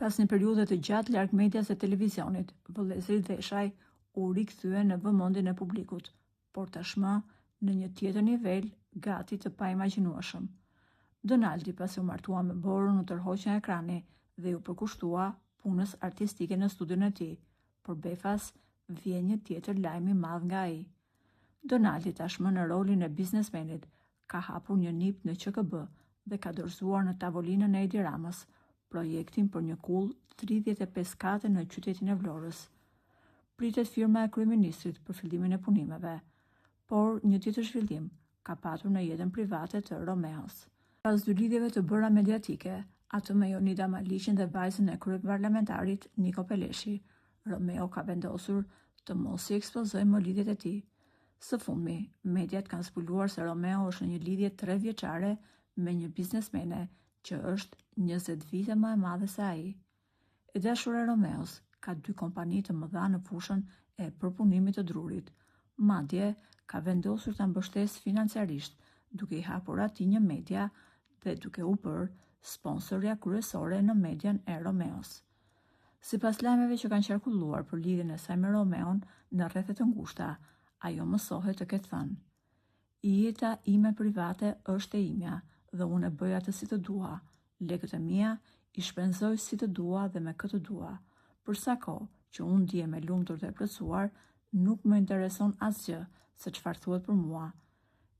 Pas një periudhe të gjatë larg medias e televizionit, vëllezëri Dheshaj u rikthye në vëmendjen e publikut, por tashmë në një tjetër nivel gati të paimagjinueshëm. Donaldi pasi u martua me Borën u tërhoq nga ekrani dhe u përkushtua punës artistike në studion e tij, por befas vjen një tjetër lajm i madh nga ai. Donaldi tashmë në rolin e biznesmenit ka hapur një nip në QKB dhe ka dorëzuar në tavolinën e Edi Ramës projektin për një kull 35 kate në qytetin e Vlorës. Pritet firma e kryeministrit për fillimin e punimeve, por një tjetër zhvillim ka patur në jetën private të Romeos. Pas dy lidhjeve të bëra mediatike, atë me Jonida Maliqin dhe vajzën e kryeparlamentarit Niko Peleshi, Romeo ka vendosur të mos i ekspozojë më lidhjet e tij. Së fundmi, mediat kanë zbuluar se Romeo është në një lidhje 3 vjeçare me një biznesmene që është 20 vite më e madhe se ai. E dashura e Romeos ka 2 kompani të mëdha në fushën e përpunimit të drurit. Madje ka vendosur ta mbështesë financiarisht, duke i hapur atij një media dhe duke u bërë sponsorja kryesore në median e Romeos. Sipas lajmeve që kanë qarkulluar për lidhjen e saj me Romeon në rrethe të ngushta, ajo mësohet të ketë thënë: "Jeta ime private është e imja dhe unë e bëj atë si të dua. Lekët e mia i shpenzoj si të dua dhe me këtë dua. Për sa kohë që unë ndihem e lumtur dhe e plotësuar, nuk më intereson asgjë se çfarë thuhet për mua.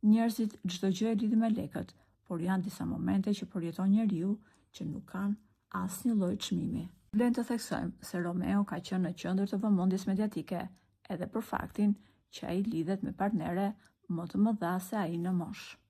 Njerëzit çdo gjë e lidhin me lekët, por janë disa momente që përjeton njeriu që nuk kanë asnjë lloj çmimi." Vlen të theksojmë se Romeo ka qenë në qendër të vëmendjes mediatike, edhe për faktin që ai lidhet me partnere më të mëdha se ai në moshë.